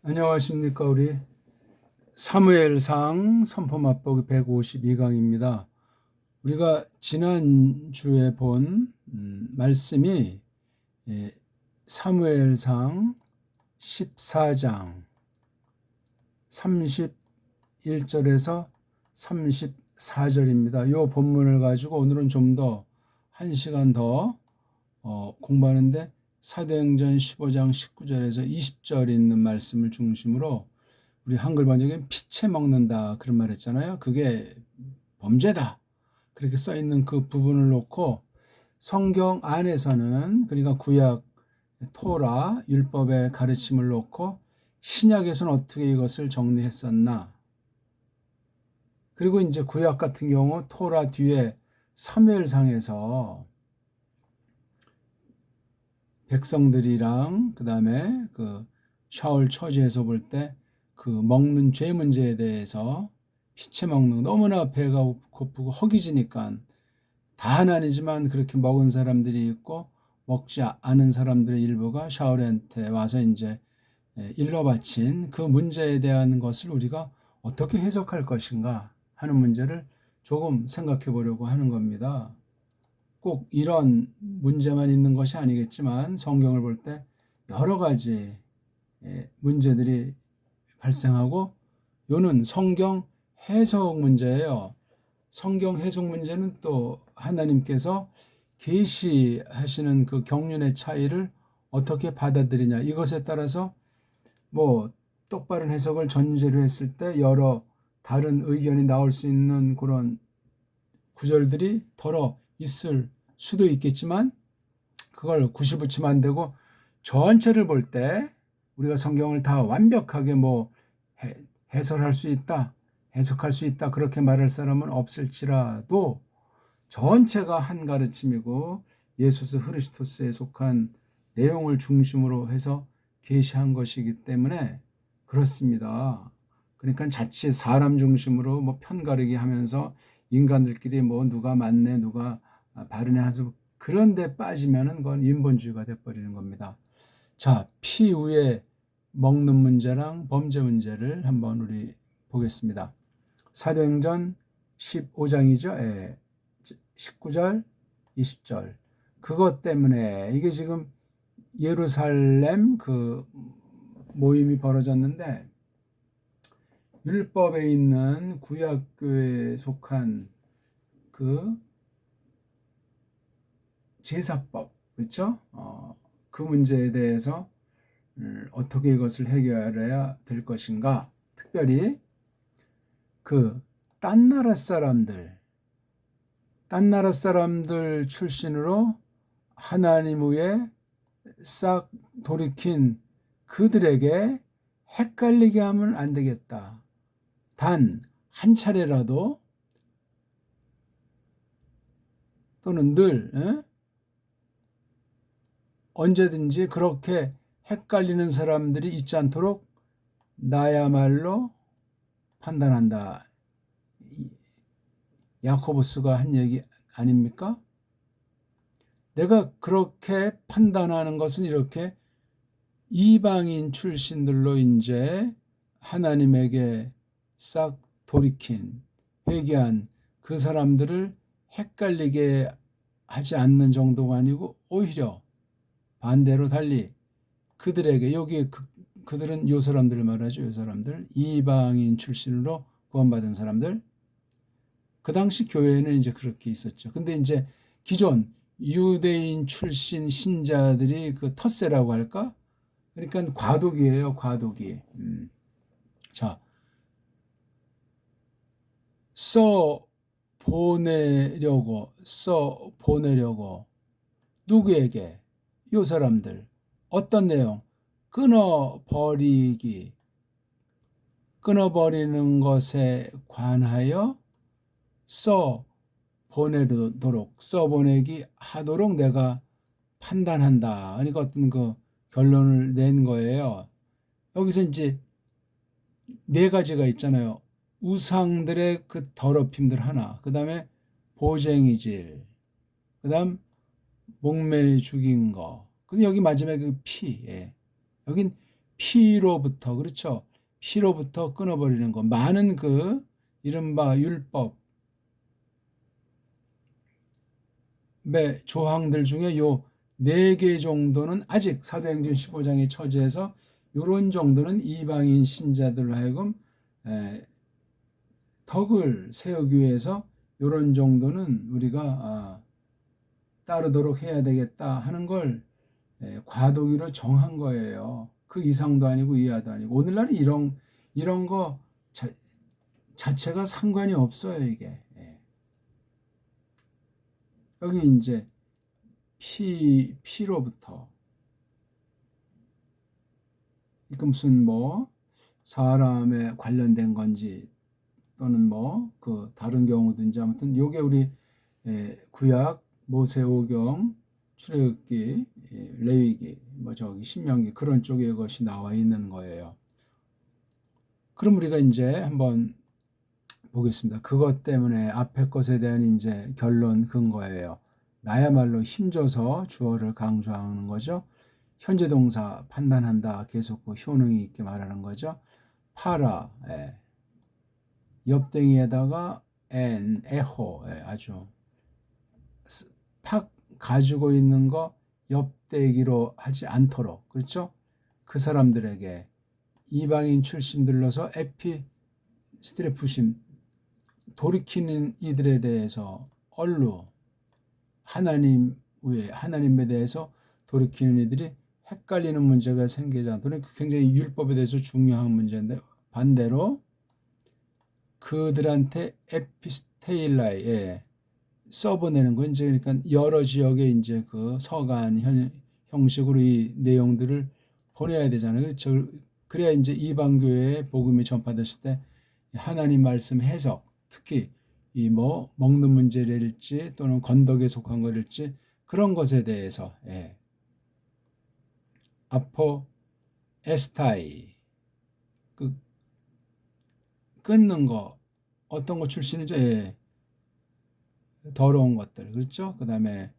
안녕하십니까. 우리 사무엘상 선포 맛보기 152강입니다. 우리가 지난주에 본 말씀이 사무엘상 14장 31절에서 34절입니다. 이 본문을 가지고 오늘은 좀 더 1시간 더 공부하는데, 사도행전 15장 19절에서 20절 있는 말씀을 중심으로 우리 한글 번역엔 피채 먹는다 그런 말 했잖아요. 그게 범죄다 그렇게 써 있는 그 부분을 놓고 성경 안에서는, 그러니까 구약 토라 율법의 가르침을 놓고 신약에서는 어떻게 이것을 정리했었나, 그리고 이제 구약 같은 경우 토라 뒤에 사무엘상에서 백성들이랑 그다음에 그 샤울 처지에서 볼 때 그 먹는 죄 문제에 대해서, 피채 먹는, 너무나 배가 고프고 허기지니까 다 하나니지만 그렇게 먹은 사람들이 있고 먹지 않은 사람들의 일부가 샤울한테 와서 이제 일러 바친 그 문제에 대한 것을 우리가 어떻게 해석할 것인가 하는 문제를 조금 생각해 보려고 하는 겁니다. 꼭 이런 문제만 있는 것이 아니겠지만 성경을 볼 때 여러 가지 문제들이 발생하고, 요는 성경 해석 문제예요. 성경 해석 문제는 또 하나님께서 계시하시는 그 경륜의 차이를 어떻게 받아들이냐, 이것에 따라서 뭐 똑바른 해석을 전제로 했을 때 여러 다른 의견이 나올 수 있는 그런 구절들이 더러 있을 수도 있겠지만, 그걸 굳이붙이면 안 되고 전체를 볼 때 우리가 성경을 다 완벽하게 뭐 해설할 수 있다, 해석할 수 있다 그렇게 말할 사람은 없을지라도 전체가 한 가르침이고 예수 그리스도스에 속한 내용을 중심으로 해서 계시한 것이기 때문에 그렇습니다. 그러니까 자칫 사람 중심으로 뭐 편가르기 하면서 인간들끼리 뭐 누가 맞네 누가 바르네 하죠, 그런 데 빠지면은 그건 인본주의가 돼버리는 겁니다. 자, 피 위에 먹는 문제랑 범죄 문제를 한번 우리 보겠습니다. 사도행전 15장이죠. 19절, 20절. 그것 때문에 이게 지금 예루살렘 그 모임이 벌어졌는데, 율법에 있는 구약교회에 속한 그 제사법, 그렇죠? 그 문제에 대해서 어떻게 이것을 해결해야 될 것인가, 특별히 그 딴 나라 사람들 출신으로 하나님 후에 싹 돌이킨 그들에게 헷갈리게 하면 안 되겠다. 단 한 차례라도, 또는 늘 언제든지 그렇게 헷갈리는 사람들이 있지 않도록 나야말로 판단한다. 야코보스가 한 얘기 아닙니까? 내가 그렇게 판단하는 것은 이렇게 이방인 출신들로 이제 하나님에게 싹 돌이킨, 회개한 그 사람들을 헷갈리게 하지 않는 정도가 아니고, 오히려 반대로 달리 그들에게, 여기 그들은 요 사람들을 말하죠. 요 사람들, 이방인 출신으로 구원받은 사람들. 그 당시 교회는 이제 그렇게 있었죠. 근데 이제 기존 유대인 출신 신자들이 그 텃세라고 할까? 그러니까 과도기예요, 과도기. 자, 써 보내려고 누구에게? 요 사람들. 어떤 내용? 끊어버리기, 끊어버리는 것에 관하여 써보내기 하도록 내가 판단한다. 그러니까 어떤 그 결론을 낸 거예요. 여기서 이제 네 가지가 있잖아요. 우상들의 그 더럽힘들 하나, 그 다음에 보쟁이질, 그 다음 목매 죽인 거, 근데 여기 마지막에 그 피, 여긴 피로부터, 그렇죠? 피로부터 끊어버리는 거. 많은 그 이른바 율법의 조항들 중에 요 4개 정도는 아직 사도행전 15장의 처지에서 요런 정도는 이방인 신자들로 하여금 덕을 세우기 위해서 요런 정도는 우리가 따르도록 해야 되겠다 하는 걸 과도기로 정한 거예요. 그 이상도 아니고 이하도 아니고. 오늘날은 이런 거 자체가 상관이 없어요, 이게. 여기 이제 피로부터. 이게 무슨 뭐 사람에 관련된 건지 또는 뭐 그 다른 경우든지 아무튼 요게 우리 구약 모세오경 출애굽기 레위기 뭐 저기 신명기 그런 쪽에 것이 나와 있는 거예요. 그럼 우리가 이제 한번 보겠습니다. 그것 때문에 앞에 것에 대한 이제 결론 근거예요. 나야말로 힘줘서 주어를 강조하는 거죠. 현재 동사 판단한다 계속 그 효능이 있게 말하는 거죠. 파라 옆댕이에다가 에호 아주 팍 가지고 있는 거 옆대기로 하지 않도록 그렇죠? 그 사람들에게 이방인 출신들로서 에피스트레푸심 돌이키는 이들에 대해서 얼루 하나님에 대해서 돌이키는 이들이 헷갈리는 문제가 생기지 않도록 굉장히 율법에 대해서 중요한 문제인데 반대로 그들한테 에피스테일라에 써보내는 거 이제 그러니까 여러 지역에 이제 그 서간 형식으로 이 내용들을 보내야 되잖아요. 그렇죠. 그래야 이제 이방 교회에 복음이 전파됐을 때 하나님 말씀 해석, 특히 이 뭐 먹는 문제랄지 또는 건덕에 속한 거랄지 그런 것에 대해서 아포 에스타이 그 끊는 거 어떤 거 출신이죠? 더러운 것들 그렇죠? 그 다음에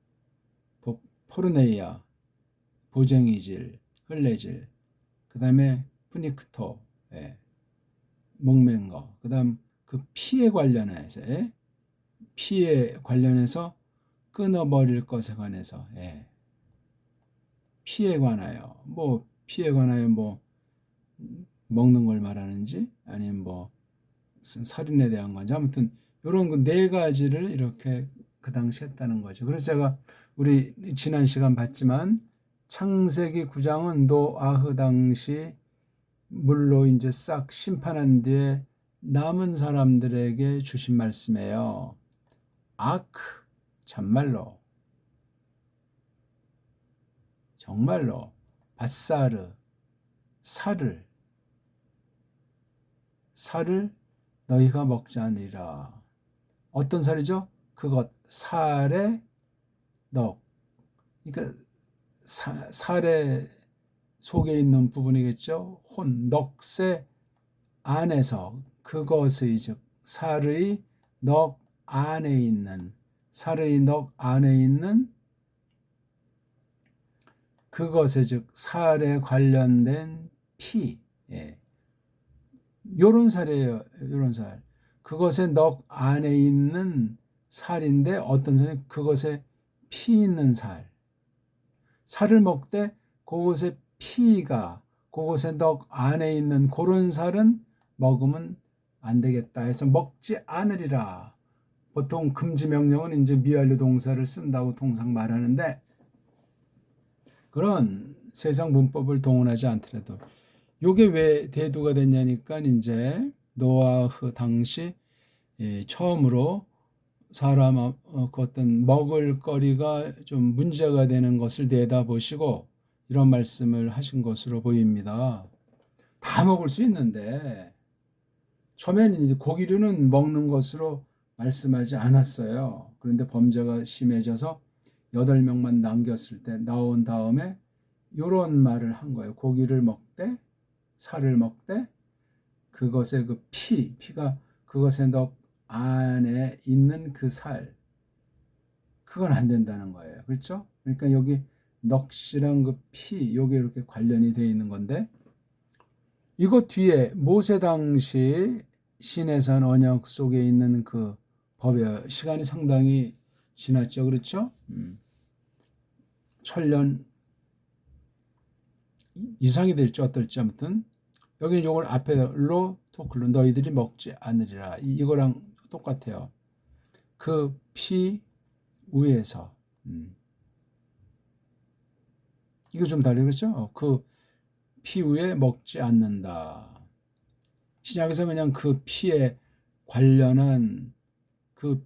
포르네이아 보쟁이질 흘레질 그 다음에 푸니크토 목맨 거 그 다음 그 피에 관련해서 끊어버릴 것에 관해서 피에 관하여 뭐 먹는 걸 말하는지 아니면 뭐 살인에 대한 건지 아무튼 이런 그 4가지를 이렇게 그 당시 했다는 거죠. 그래서 제가 우리 지난 시간 봤지만 창세기 9장은 노아흐 당시 물로 이제 싹 심판한 뒤에 남은 사람들에게 주신 말씀이에요. 참말로 정말로 바사르 살을 너희가 먹지 않으리라. 어떤 살이죠? 그것 살의 넉. 그러니까 살의 속에 있는 부분이겠죠. 넉새 안에서 그것의 즉 살의 넉 안에 있는 그것의 즉 살에 관련된 피. 요런 살이에요. 요런 살. 그것의 넉 안에 있는 살인데 어떤 살이 그것에 피 있는 살을 먹되 그것의 피가 그것의 넉 안에 있는 그런 살은 먹으면 안 되겠다 해서 먹지 않으리라. 보통 금지 명령은 이제 미완료 동사를 쓴다고 통상 말하는데 그런 세상 문법을 동원하지 않더라도 요게 왜 대두가 됐냐니까 이제 노아흐 당시 처음으로 사람 그 어떤 먹을 거리가 좀 문제가 되는 것을 내다보시고 이런 말씀을 하신 것으로 보입니다. 다 먹을 수 있는데 처음에는 이제 고기류는 먹는 것으로 말씀하지 않았어요. 그런데 범죄가 심해져서 8명만 남겼을 때 나온 다음에 이런 말을 한 거예요. 고기를 먹되 살을 먹되 그것의 그 피가 그것의 넉 안에 있는 그 그건 안 된다는 거예요. 그렇죠? 그러니까 여기 넋이랑 그 피, 요게 이렇게 관련이 되어 있는 건데 이거 뒤에 모세 당시 시내산 언약 속에 있는 그 법의 시간이 상당히 지났죠. 그렇죠? 천년 이상이 될지 어떨지 아무튼 여기 이걸 앞에로 토클로 너희들이 먹지 않으리라. 이거랑 똑같아요. 그 피 위에서 이거 좀 다르겠죠? 그 피 위에 먹지 않는다. 신약에서 그냥 그 피에 관련한 그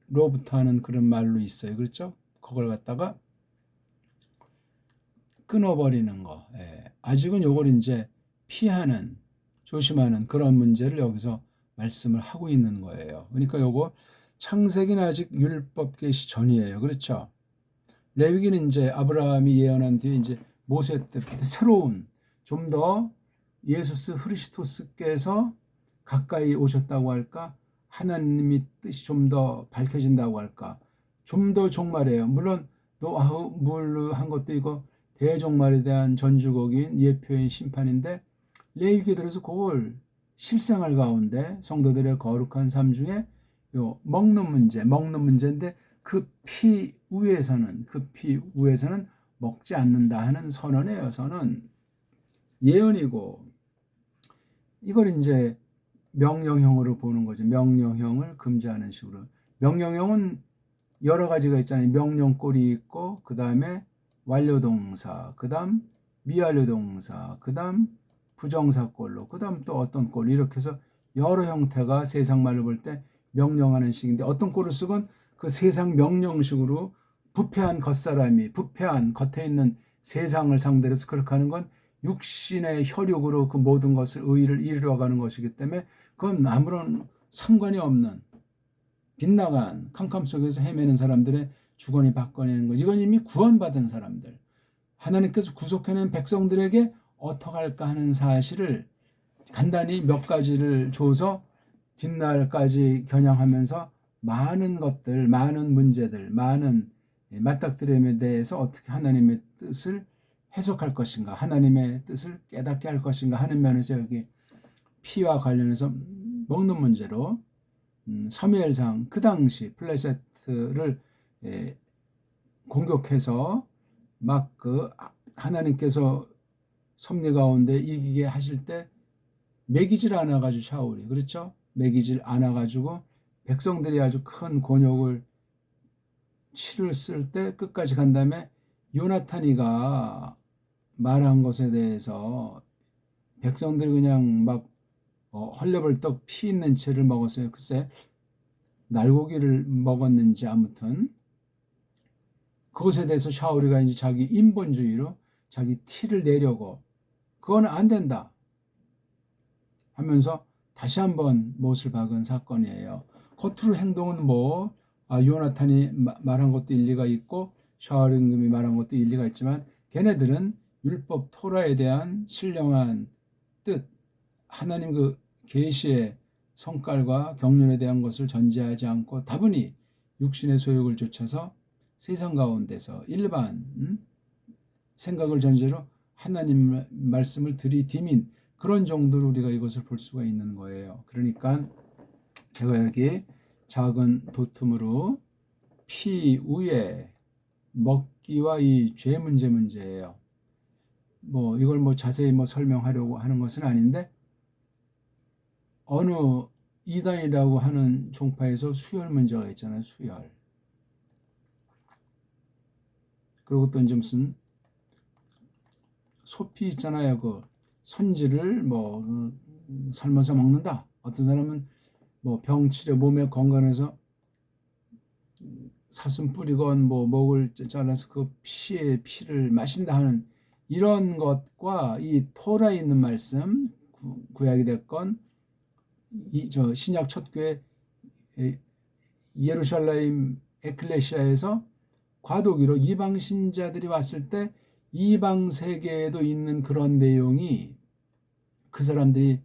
피로부터 하는 그런 말로 있어요. 그렇죠? 그걸 갖다가 끊어버리는 거. 예. 아직은 요걸 이제 피하는, 조심하는 그런 문제를 여기서 말씀을 하고 있는 거예요. 그러니까 요거 창세기는 아직 율법 계시 전이에요. 그렇죠? 레위기는 이제 아브라함이 예언한 뒤에 이제 모세 때부터 새로운 좀 더 예수스 흐리스토스께서 가까이 오셨다고 할까? 하나님의 뜻이 좀 더 밝혀진다고 할까? 좀 더 종말이에요. 물론 노아흐 물로 한 것도 이거 대종말에 대한 전주곡인 예표인 심판인데 레위기에 들어서 그걸 실생활 가운데 성도들의 거룩한 삶 중에 요 먹는 문제인데 그 피 위에서는 먹지 않는다 하는 선언이에요. 선언 예언이고 이걸 이제 명령형으로 보는 거죠. 명령형을 금지하는 식으로. 명령형은 여러 가지가 있잖아요. 명령꼴이 있고 그 다음에 완료동사, 그 다음 미완료동사, 그 다음 부정사꼴로, 그 다음 또 어떤 꼴 이렇게 해서 여러 형태가 세상 말로 볼 때 명령하는 식인데 어떤 꼴을 쓰건 그 세상 명령식으로 부패한 겉사람이 부패한 겉에 있는 세상을 상대로 해서 그렇게 하는 건 육신의 혈육으로 그 모든 것을 의의를 이루어가는 것이기 때문에 그건 아무런 상관이 없는 빗나간 캄캄 속에서 헤매는 사람들의 주거니 받거니는 거지. 이건 이미 구원받은 사람들, 하나님께서 구속해낸 백성들에게 어떡할까 하는 사실을 간단히 몇 가지를 줘서 뒷날까지 겨냥하면서 많은 것들, 많은 문제들, 많은 맞닥뜨림에 대해서 어떻게 하나님의 뜻을 해석할 것인가, 하나님의 뜻을 깨닫게 할 것인가 하는 면에서 여기 피와 관련해서 먹는 문제로 사무엘상 그 당시 블레셋을 공격해서 막 그 하나님께서 섭리 가운데 이기게 하실 때 매기질 않아가지고 샤울이 그렇죠? 매기질 않아가지고 백성들이 아주 큰 곤욕을 치를 때 끝까지 간 다음에 요나탄이가 말한 것에 대해서 백성들이 그냥 막 헐레벌떡 피 있는 채를 먹었어요. 글쎄 날고기를 먹었는지 아무튼 그것에 대해서 샤울이가 이제 자기 인본주의로 자기 티를 내려고 그거는 안 된다 하면서 다시 한번 못을 박은 사건이에요. 겉으로 행동은 요나탄이 말한 것도 일리가 있고 샤울임금이 말한 것도 일리가 있지만 걔네들은 율법 토라에 대한 신령한 뜻, 하나님 그 계시의 성깔과 경륜에 대한 것을 전제하지 않고 다분히 육신의 소욕을 쫓아서 세상 가운데서 일반 생각을 전제로 하나님 말씀을 들이디민 그런 정도로 우리가 이것을 볼 수가 있는 거예요. 그러니까 제가 여기 작은 도tum으로 피 위에 먹기와 이 죄 문제예요. 이걸 자세히 설명하려고 하는 것은 아닌데 어느 이단이라고 하는 종파에서 수혈 문제가 있잖아요. 수혈. 그리고 또 이제 무슨 소피 있잖아요. 그 선지를 삶아서 먹는다. 어떤 사람은 병치료 몸에 건강해서 사슴 뿌리건 목을 잘라서 그 피를 마신다 하는 이런 것과 이 토라에 있는 말씀 구약이 됐건 신약 첫 교회 예루살렘 에클레시아에서 과도기로 이방 신자들이 왔을 때 이방 세계에도 있는 그런 내용이 그 사람들이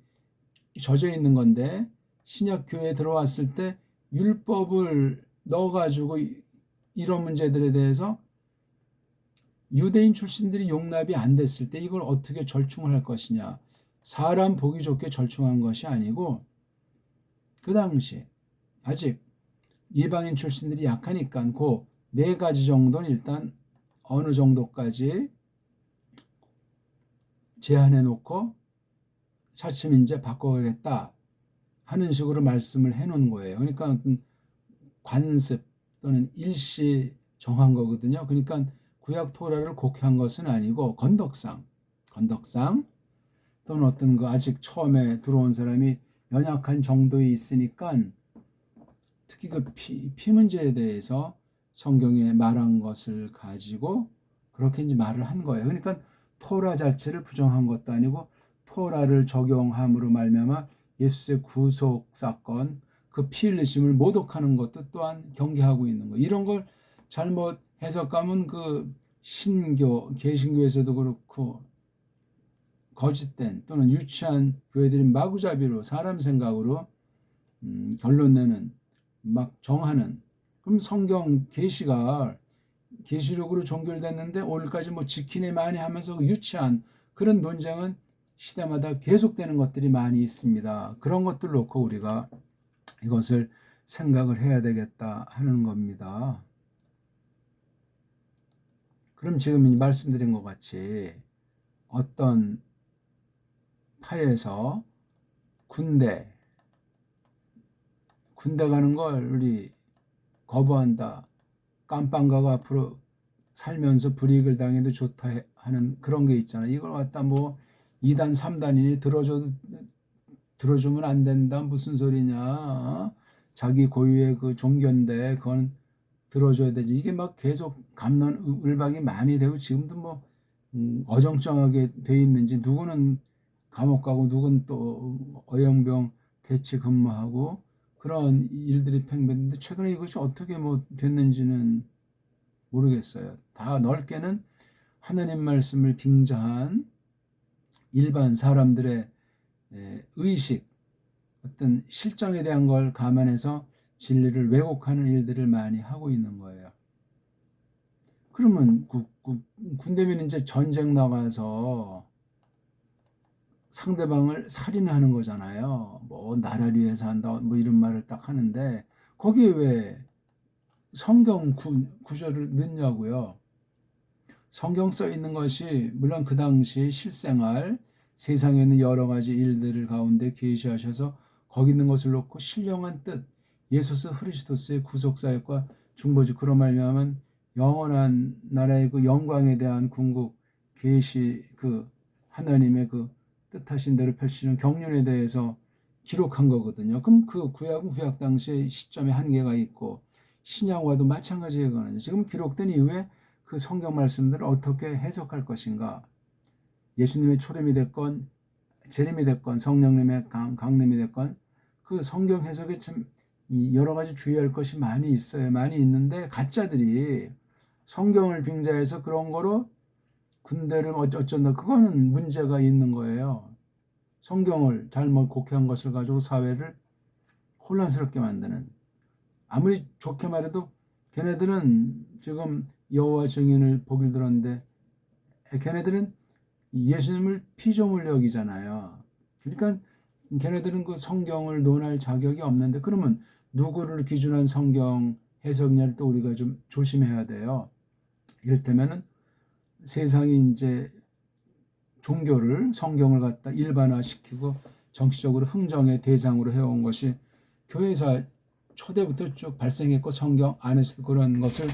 젖어 있는 건데 신약 교회에 들어왔을 때 율법을 넣어가지고 이런 문제들에 대해서 유대인 출신들이 용납이 안 됐을 때 이걸 어떻게 절충을 할 것이냐. 사람 보기 좋게 절충한 것이 아니고 그 당시 아직 이방인 출신들이 약하니까 그 네 가지 정도는 일단 어느 정도까지 제한해 놓고 차츰 이제 바꿔가겠다 하는 식으로 말씀을 해 놓은 거예요. 그러니까 관습 또는 일시 정한 거거든요. 그러니까 구약 토라를 곡해한 것은 아니고 건덕상 또는 어떤 그 아직 처음에 들어온 사람이 연약한 정도에 있으니까 특히 그 피 문제에 대해서 성경에 말한 것을 가지고 그렇게 이제 말을 한 거예요. 그러니까 토라 자체를 부정한 것도 아니고 토라를 적용함으로 말미암아 예수의 구속 사건, 그 피 흘리심을 모독하는 것도 또한 경계하고 있는 거. 이런 걸 잘못 해석하면 그 신교, 개신교에서도 그렇고 거짓된 또는 유치한 교회들이 마구잡이로 사람 생각으로 결론 내는 막 정하는. 그럼 성경 계시가 계시록으로 종결됐는데 오늘까지 뭐 지키네 많이 하면서 유치한 그런 논쟁은 시대마다 계속되는 것들이 많이 있습니다. 그런 것들 놓고 우리가 이것을 생각을 해야 되겠다 하는 겁니다. 그럼 지금 말씀드린 것 같이 어떤 파에서 군대 가는 걸 우리 거부한다. 깜빵가고 앞으로 살면서 불이익을 당해도 좋다 하는 그런 게 있잖아요. 이걸 갖다 뭐 2단 3단이니 들어주면 안 된다. 무슨 소리냐. 자기 고유의 그 종교인데 그건 들어줘야 되지. 이게 막 계속 갑론을박이 많이 되고 지금도 뭐 어정쩡하게 돼 있는지 누구는 감옥 가고 누구는 또 어영병 대치 근무하고 그런 일들이 팽배했는데 최근에 이것이 어떻게 뭐 됐는지는 모르겠어요. 다 넓게는 하나님 말씀을 빙자한 일반 사람들의 의식, 어떤 실정에 대한 걸 감안해서 진리를 왜곡하는 일들을 많이 하고 있는 거예요. 그러면 군대면 이제 전쟁 나가서 상대방을 살인하는 거잖아요. 뭐 나라를 위해서 한다 뭐 이런 말을 딱 하는데 거기에 왜 성경 구절을 넣냐고요. 성경 써 있는 것이 물론 그 당시 실생활 세상에 있는 여러 가지 일들을 가운데 계시하셔서 거기 있는 것을 놓고 신령한 뜻 예수스 그리스도스의 구속사역과 중보주 그런 말미암은 영원한 나라의 그 영광에 대한 궁극 계시 그 하나님의 그 뜻하신 대로 펼치는 경륜에 대해서 기록한 거거든요. 그럼 그 구약은 구약 당시의 시점에 한계가 있고 신약과도 마찬가지거든요. 지금 기록된 이후에 그 성경 말씀들을 어떻게 해석할 것인가? 예수님의 초림이 됐건 재림이 됐건 성령님의 강림이 됐건 그 성경 해석에 참 여러 가지 주의할 것이 많이 있어요. 많이 있는데 가짜들이 성경을 빙자해서 그런 거로 군대를 어쩐다. 그거는 문제가 있는 거예요. 성경을 잘못 곡해한 것을 가지고 사회를 혼란스럽게 만드는. 아무리 좋게 말해도 걔네들은 지금 여호와 증인을 보길 들었는데 걔네들은 예수님을 피조물 여기잖아요. 그러니까 걔네들은 그 성경을 논할 자격이 없는데 그러면 누구를 기준한 성경 해석냐를 또 우리가 좀 조심해야 돼요. 이를테면은 세상이 이제 종교를 성경을 갖다 일반화시키고 정치적으로 흥정의 대상으로 해온 것이 교회사 초대부터 쭉 발생했고 성경 안에서도 그런 것을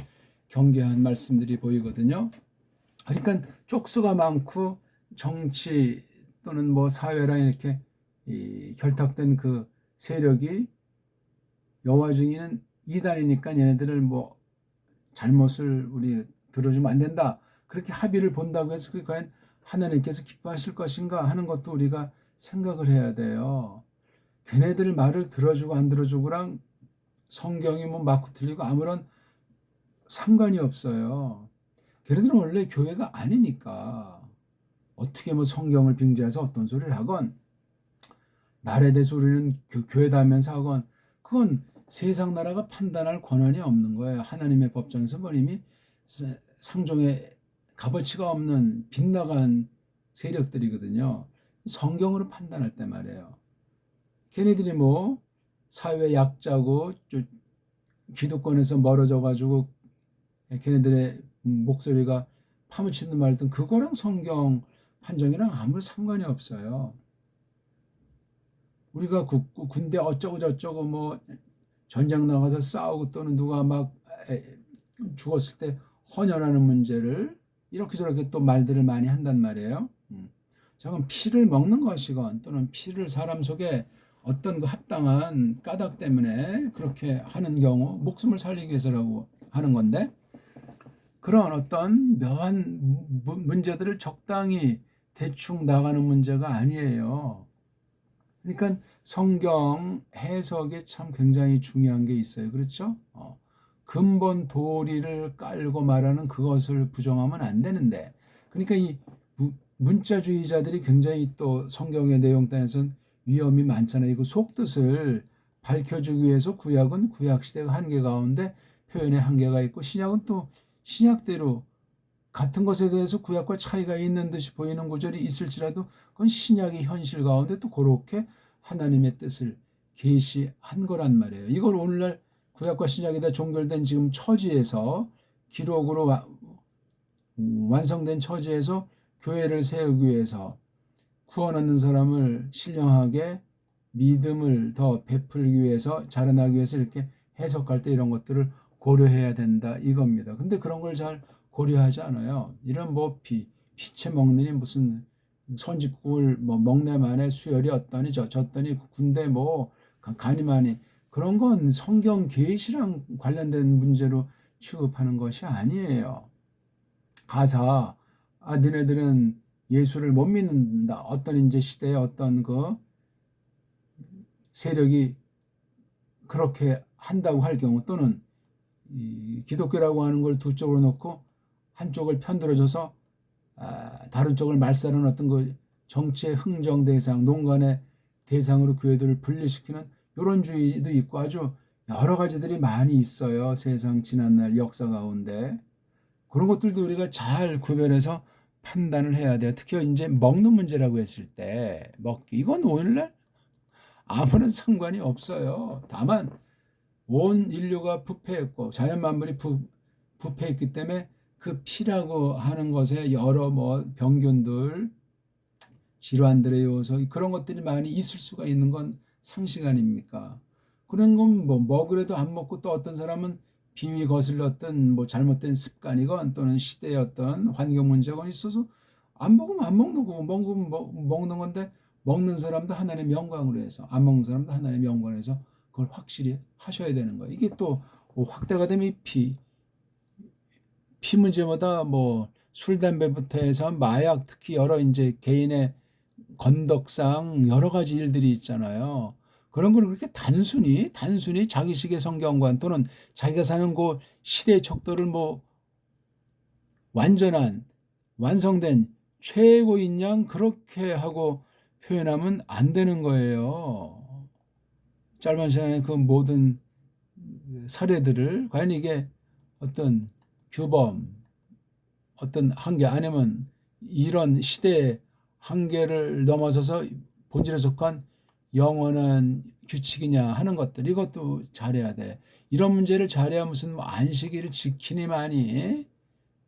경계한 말씀들이 보이거든요. 그러니까 쪽수가 많고 정치 또는 뭐 사회랑 이렇게 결탁된 그 세력이 여호와 증인은 이단이니까 얘네들을 뭐 잘못을 우리 들어주면 안 된다. 그렇게 합의를 본다고 해서 그게 과연 하나님께서 기뻐하실 것인가 하는 것도 우리가 생각을 해야 돼요. 걔네들 말을 들어주고 안 들어주고랑 성경이 뭐 맞고 틀리고 아무런 상관이 없어요. 걔네들은 원래 교회가 아니니까 어떻게 뭐 성경을 빙자해서 어떤 소리를 하건 나라에 대해서 우리는 교회다 하면서 하건 그건 세상 나라가 판단할 권한이 없는 거예요. 하나님의 법정에서 뭐 이미 상종의 값어치가 없는 빗나간 세력들이거든요. 성경으로 판단할 때 말이에요. 걔네들이 뭐 사회 약자고 기득권에서 멀어져 가지고 걔네들의 목소리가 파묻히든 말든 그거랑 성경 판정이랑 아무 상관이 없어요. 우리가 군대 어쩌고 저쩌고 뭐 전장 나가서 싸우고 또는 누가 막 죽었을 때 헌혈하는 문제를 이렇게 저렇게 또 말들을 많이 한단 말이에요. 저건 피를 먹는 것이건 또는 피를 사람 속에 어떤 그 합당한 까닭 때문에 그렇게 하는 경우 목숨을 살리기 위해서라고 하는 건데, 그런 어떤 묘한 문제들을 적당히 대충 나가는 문제가 아니에요. 그러니까 성경 해석에 참 굉장히 중요한 게 있어요. 그렇죠? 근본 도리를 깔고 말하는 그것을 부정하면 안 되는데, 그러니까 이 문자주의자들이 굉장히 또 성경의 내용단에서는 위험이 많잖아요. 이거 속뜻을 밝혀주기 위해서 구약은 구약시대가 한계 가운데 표현의 한계가 있고, 신약은 또 신약대로 같은 것에 대해서 구약과 차이가 있는 듯이 보이는 구절이 있을지라도 그건 신약의 현실 가운데 또 그렇게 하나님의 뜻을 계시한 거란 말이에요. 이걸 오늘날 구약과 신약에다 종결된 지금 처지에서 기록으로 완성된 처지에서 교회를 세우기 위해서 구원 얻는 사람을 신령하게 믿음을 더 베풀기 위해서 자라나기 위해서 이렇게 해석할 때 이런 것들을 고려해야 된다 이겁니다. 근데 그런 걸 잘 고려하지 않아요. 이런 뭐 피채 먹느니 무슨 선짓국을 뭐 먹네 마네 수열이 어떠니 저떠니 군대 뭐 간이 많이, 그런 건 성경 계시랑 관련된 문제로 취급하는 것이 아니에요. 가사 니네들은 예수를 못 믿는다. 어떤 이제 시대에 어떤 그 세력이 그렇게 한다고 할 경우, 또는 이 기독교라고 하는 걸 두 쪽으로 놓고 한쪽을 편들어줘서 다른 쪽을 말살하는 어떤 그 정치의 흥정 대상, 농간의 대상으로 교회들을 분리시키는 이런 주의도 있고 아주 여러 가지들이 많이 있어요. 세상 지난날 역사 가운데. 그런 것들도 우리가 잘 구별해서 판단을 해야 돼요. 특히 이제 먹는 문제라고 했을 때 먹기, 이건 오늘날 아무런 상관이 없어요. 다만 온 인류가 부패했고 자연 만물이 부패했기 때문에 그 피라고 하는 것에 여러 뭐 병균들, 질환들의 요소, 그런 것들이 많이 있을 수가 있는 건 상식 아닙니까? 그런 건 뭐 먹으래도 안 먹고, 또 어떤 사람은 비위 거슬렀던 뭐 잘못된 습관이건 또는 시대의 어떤 환경 문제가 있어서 안 먹으면 안 먹는 거고, 먹으면 먹는 건데, 먹는 사람도 하나님의 영광으로 해서 안 먹는 사람도 하나님의 영광으로 해서 그걸 확실히 하셔야 되는 거예요. 이게 또 확대가 되면 피 문제보다 뭐 술, 담배부터 해서 마약, 특히 여러 이제 개인의 건덕상 여러 가지 일들이 있잖아요. 그런 걸 그렇게 단순히 자기식의 성경관 또는 자기가 사는 그 시대의 척도를 뭐 완전한 완성된 최고인 양 그렇게 하고 표현하면 안 되는 거예요. 짧은 시간에 그 모든 사례들을 과연 이게 어떤 규범, 어떤 한계, 아니면 이런 시대의 한계를 넘어서서 본질에 속한 영원한 규칙이냐 하는 것들, 이것도 잘해야 돼. 이런 문제를 잘해야 무슨 뭐 안식일을 지키니만이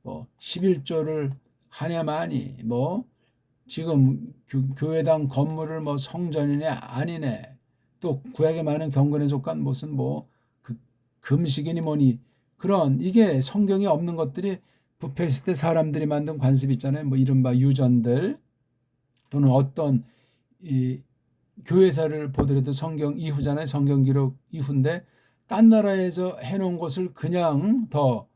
뭐 11조를 하냐마니 뭐 지금 교회당 건물을 뭐 성전이네 아니네, 또 구약에 많은 경건에 속한 무슨 뭐 금식이니 뭐니, 그런 이게 성경에 없는 것들이 부패했을 때 사람들이 만든 관습 있잖아요. 뭐 이른바 유전들, 또는 어떤 이 교회사를 보더라도 성경 이후잖아요. 성경 기록 이후인데 딴 나라에서 해놓은 것을 그냥 더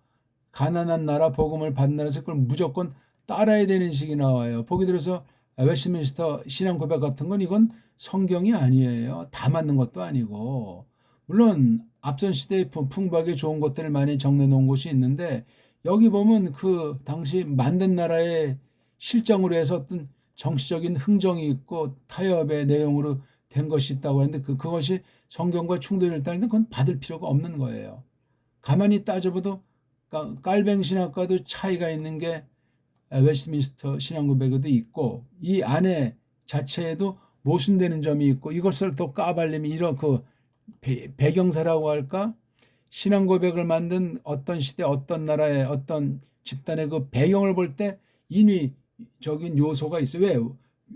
가난한 나라, 복음을 받는 나라에서 그걸 무조건 따라야 되는 식이 나와요. 보기 들어서 웨스트민스터 신앙 고백 같은 건 이건 성경이 아니에요. 다 맞는 것도 아니고, 물론 앞선 시대의 풍부하게 좋은 것들을 많이 정해 놓은 곳이 있는데, 여기 보면 그 당시 만든 나라의 실정으로 해서 어떤 정치적인 흥정이 있고 타협의 내용으로 된 것이 있다고 하는데 그것이 성경과 충돌이 있다는데 그건 받을 필요가 없는 거예요. 가만히 따져봐도 깔뱅 신학과도 차이가 있는 게 웨스트민스터 신앙고백에도 있고 이 안에 자체에도 모순되는 점이 있고 이것을 또 까발리면 이런 그 배경사라고 할까? 신앙고백을 만든 어떤 시대 어떤 나라의 어떤 집단의 그 배경을 볼 때 인위적인 요소가 있어요. 왜?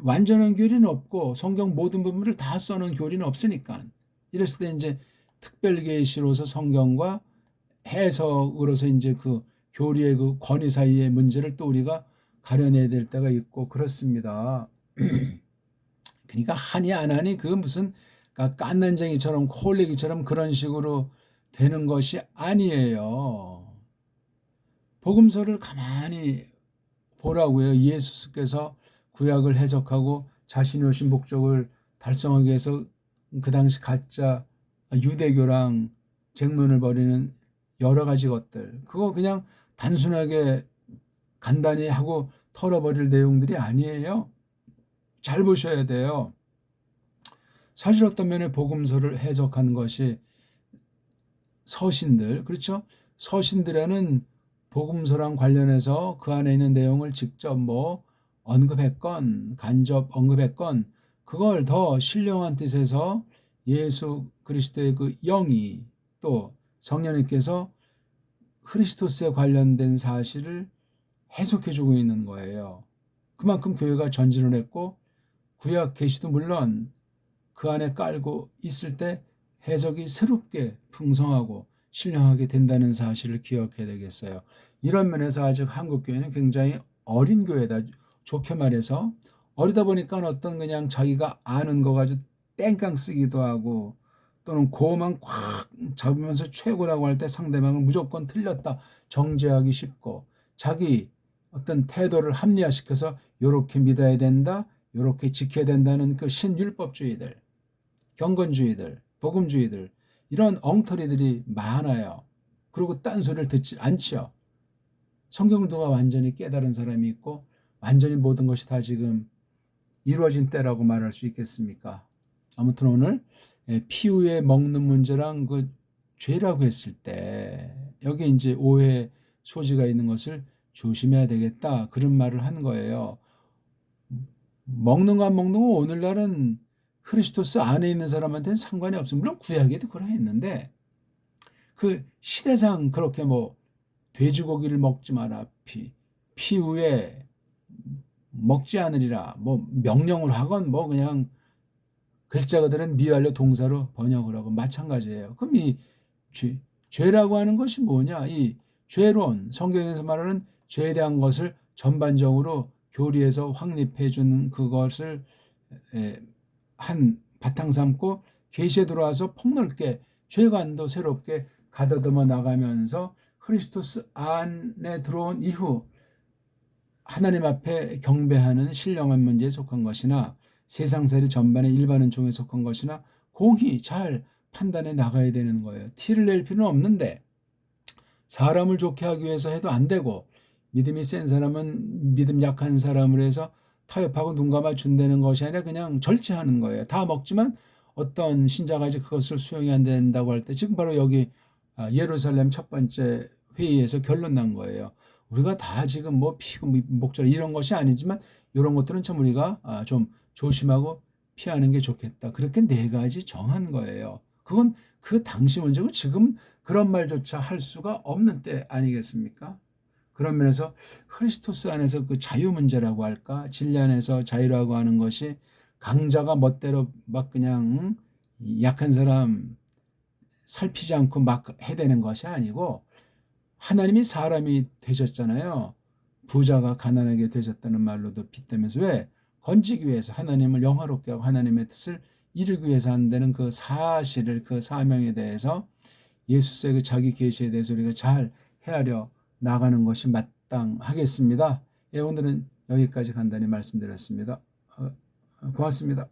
완전한 교리는 없고 성경 모든 부분을 다 써놓은 교리는 없으니까. 이랬을 때 이제 특별계시로서 성경과 해석으로서 이제 그 교리의 그 권위 사이의 문제를 또 우리가 가려내야 될 때가 있고 그렇습니다. 그러니까 하니 안 하니 그 무슨 깐난쟁이처럼 콜레기처럼 그런 식으로 되는 것이 아니에요. 복음서를 가만히 보라고요. 예수께서 구약을 해석하고 자신이 오신 목적을 달성하기 위해서 그 당시 가짜 유대교랑 쟁론을 벌이는 여러 가지 것들, 그거 그냥 단순하게 간단히 하고 털어버릴 내용들이 아니에요. 잘 보셔야 돼요. 사실 어떤 면에 복음서를 해석한 것이 서신들, 그렇죠? 서신들에는 복음서랑 관련해서 그 안에 있는 내용을 직접 뭐 언급했건 간접 언급했건 그걸 더 신령한 뜻에서 예수 그리스도의 그 영이 또 성령님께서 크리스토스에 관련된 사실을 해석해주고 있는 거예요. 그만큼 교회가 전진을 했고 구약 계시도 물론 그 안에 깔고 있을 때 해석이 새롭게 풍성하고 신령하게 된다는 사실을 기억해야 되겠어요. 이런 면에서 아직 한국 교회는 굉장히 어린 교회다. 좋게 말해서 어리다 보니까 어떤 그냥 자기가 아는 거 가지고 땡깡 쓰기도 하고 또는 그것만 꽉 잡으면서 최고라고 할 때 상대방을 무조건 틀렸다 정죄하기 쉽고 자기 어떤 태도를 합리화시켜서 요렇게 믿어야 된다, 요렇게 지켜야 된다는 그 신율법주의들, 경건주의들, 복음주의들 이런 엉터리들이 많아요. 그리고 딴소리를 듣지 않죠. 성경을 누가 완전히 깨달은 사람이 있고 완전히 모든 것이 다 지금 이루어진 때라고 말할 수 있겠습니까? 아무튼 오늘 피후에 먹는 문제랑 그 죄라고 했을 때 여기 이제 오해 소지가 있는 것을 조심해야 되겠다 그런 말을 한 거예요. 먹는 거 안 먹는 거 오늘날은 크리스토스 안에 있는 사람한테는 상관이 없어요. 물론 구약에도 그러했는데 그 시대상 그렇게 뭐 돼지고기를 먹지 마라 피후에 먹지 않으리라 뭐 명령을 하건 뭐 그냥 글자 그대로는 미완료 동사로 번역을 하고 마찬가지예요. 그럼 이 죄라고 하는 것이 뭐냐? 이 죄론, 성경에서 말하는 죄에 대한 것을 전반적으로 교리에서 확립해 주는 그것을 한 바탕 삼고 계시에 들어와서 폭넓게 죄관도 새롭게 가다듬어 나가면서 크리스토스 안에 들어온 이후 하나님 앞에 경배하는 신령한 문제에 속한 것이나 세상살이 전반의 일반 은총에 속한 것이나 공히 잘 판단해 나가야 되는 거예요. 티를 낼 필요는 없는데 사람을 좋게 하기 위해서 해도 안 되고 믿음이 센 사람은 믿음 약한 사람을 해서 타협하고 눈 감아 준다는 것이 아니라 그냥 절제하는 거예요. 다 먹지만 어떤 신자가 그것을 수용이 안 된다고 할 때 지금 바로 여기 예루살렘 첫 번째 회의에서 결론 난 거예요. 우리가 다 지금 뭐 피고 목절 이런 것이 아니지만 이런 것들은 참 우리가 좀 조심하고 피하는 게 좋겠다. 그렇게 네 가지 정한 거예요. 그건 그 당시 문제고 지금 그런 말조차 할 수가 없는 때 아니겠습니까? 그런 면에서 크리스토스 안에서 그 자유 문제라고 할까? 진리 안에서 자유라고 하는 것이 강자가 멋대로 막 그냥 약한 사람 살피지 않고 막 해대는 것이 아니고 하나님이 사람이 되셨잖아요. 부자가 가난하게 되셨다는 말로도 빗대면서 왜? 건지기 위해서 하나님을 영화롭게 하고 하나님의 뜻을 이루기 위해서 한다는 그 사실을 그 사명에 대해서 예수의 그 자기 계시에 대해서 우리가 잘 헤아려 나가는 것이 마땅하겠습니다. 예, 오늘은 여기까지 간단히 말씀드렸습니다. 고맙습니다.